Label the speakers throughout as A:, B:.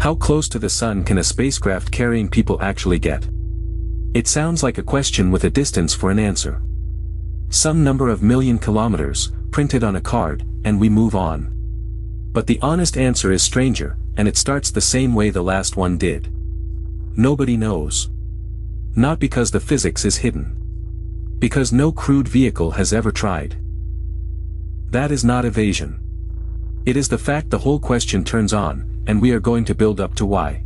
A: How close to the sun can a spacecraft carrying people actually get? It sounds like a question with a distance for an answer. Some number of million kilometers, printed on a card, and we move on. But the honest answer is stranger, and it starts the same way the last one did. Nobody knows. Not because the physics is hidden. Because no crewed vehicle has ever tried. That is not evasion. It is the fact the whole question turns on, and we are going to build up to why.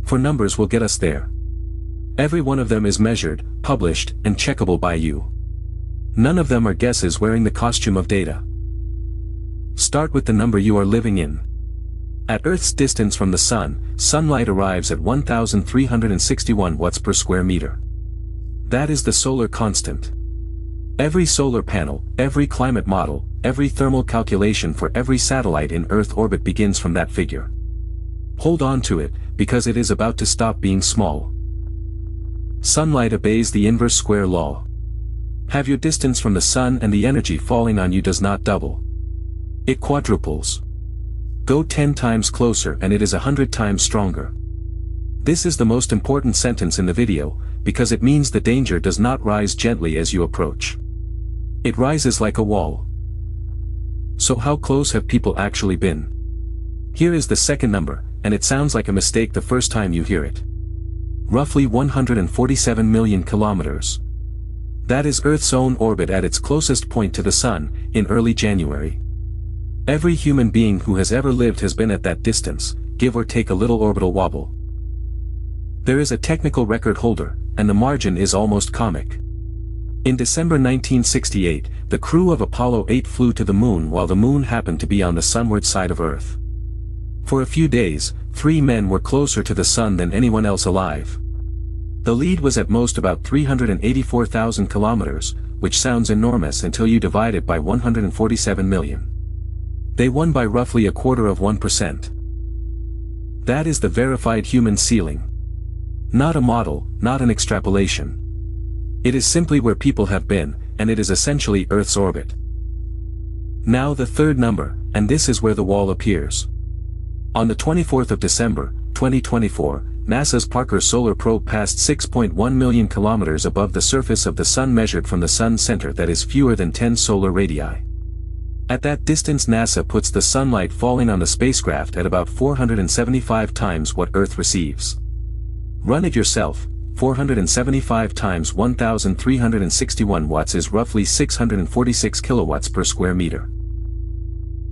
A: For numbers will get us there. Every one of them is measured, published, and checkable by you. None of them are guesses wearing the costume of data. Start with the number you are living in. At Earth's distance from the sun, sunlight arrives at 1,361 watts per square meter. That is the solar constant. Every solar panel, every climate model, every thermal calculation for every satellite in Earth orbit begins from that figure. Hold on to it, because it is about to stop being small. Sunlight obeys the inverse square law. Have your distance from the sun and the energy falling on you does not double. It quadruples. Go 10 times closer and it is 100 times stronger. This is the most important sentence in the video, because it means the danger does not rise gently as you approach. It rises like a wall. So how close have people actually been? Here is the second number, and it sounds like a mistake the first time you hear it. Roughly 147 million kilometers. That is Earth's own orbit at its closest point to the sun, in early January. Every human being who has ever lived has been at that distance, give or take a little orbital wobble. There is a technical record holder, and the margin is almost comic. In December 1968, the crew of Apollo 8 flew to the moon while the moon happened to be on the sunward side of Earth. For a few days, 3 men were closer to the sun than anyone else alive. The lead was at most about 384,000 kilometers, which sounds enormous until you divide it by 147 million. They won by roughly 0.25%. That is the verified human ceiling. Not a model, not an extrapolation. It is simply where people have been, and it is essentially Earth's orbit. Now the third number, and this is where the wall appears. On the 24th of December, 2024, NASA's Parker Solar Probe passed 6.1 million kilometers above the surface of the sun measured from the sun's center, that is fewer than 10 solar radii. At that distance NASA puts the sunlight falling on the spacecraft at about 475 times what Earth receives. Run it yourself. 475 times 1,361 watts is roughly 646 kilowatts per square meter.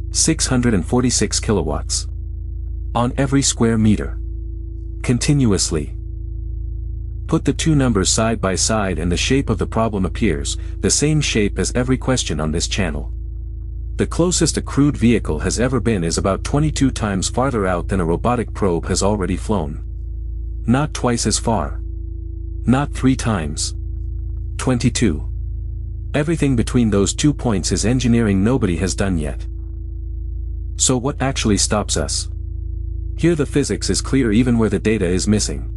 A: 646 kilowatts. On every square meter. Continuously. Put the two numbers side by side and the shape of the problem appears, the same shape as every question on this channel. The closest a crewed vehicle has ever been is about 22 times farther out than a robotic probe has already flown. Not twice as far. Not 3 times. 22. Everything between those 2 points is engineering nobody has done yet. So what actually stops us? Here the physics is clear even where the data is missing.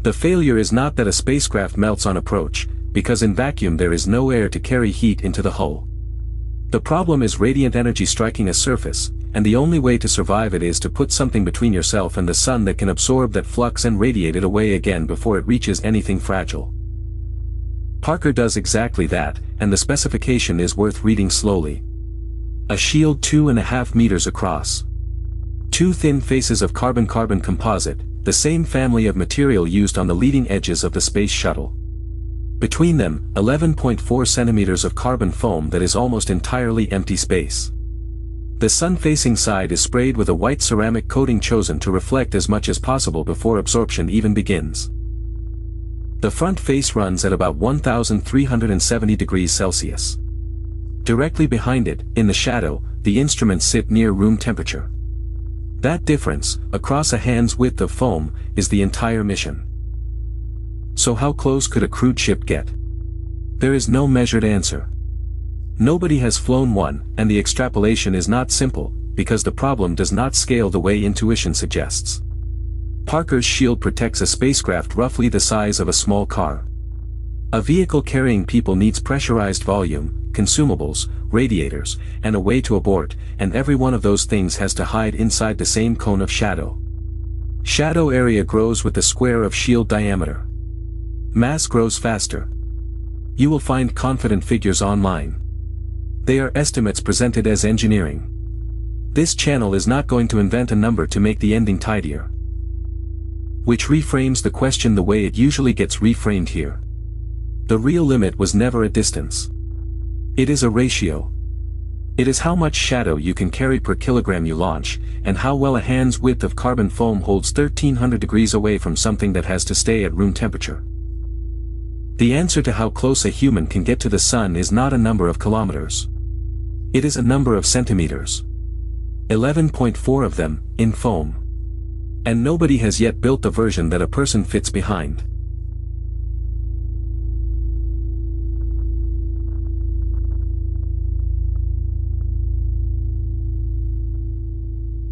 A: The failure is not that a spacecraft melts on approach, because in vacuum there is no air to carry heat into the hull. The problem is radiant energy striking a surface, and the only way to survive it is to put something between yourself and the sun that can absorb that flux and radiate it away again before it reaches anything fragile. Parker does exactly that, and the specification is worth reading slowly. A shield 2.5 meters across. 2 thin faces of carbon-carbon composite, the same family of material used on the leading edges of the space shuttle. Between them, 11.4 centimeters of carbon foam that is almost entirely empty space. The sun-facing side is sprayed with a white ceramic coating chosen to reflect as much as possible before absorption even begins. The front face runs at about 1,370 degrees Celsius. Directly behind it, in the shadow, the instruments sit near room temperature. That difference, across a hand's width of foam, is the entire mission. So how close could a crewed ship get? There is no measured answer. Nobody has flown one, and the extrapolation is not simple, because the problem does not scale the way intuition suggests. Parker's shield protects a spacecraft roughly the size of a small car. A vehicle carrying people needs pressurized volume, consumables, radiators, and a way to abort, and every one of those things has to hide inside the same cone of shadow. Shadow area grows with the square of shield diameter. Mass grows faster. You will find confident figures online. They are estimates presented as engineering. This channel is not going to invent a number to make the ending tidier. Which reframes the question the way it usually gets reframed here. The real limit was never a distance. It is a ratio. It is how much shadow you can carry per kilogram you launch, and how well a hand's width of carbon foam holds 1300 degrees away from something that has to stay at room temperature. The answer to how close a human can get to the sun is not a number of kilometers. It is a number of centimeters. 11.4 of them, in foam. And nobody has yet built the version that a person fits behind.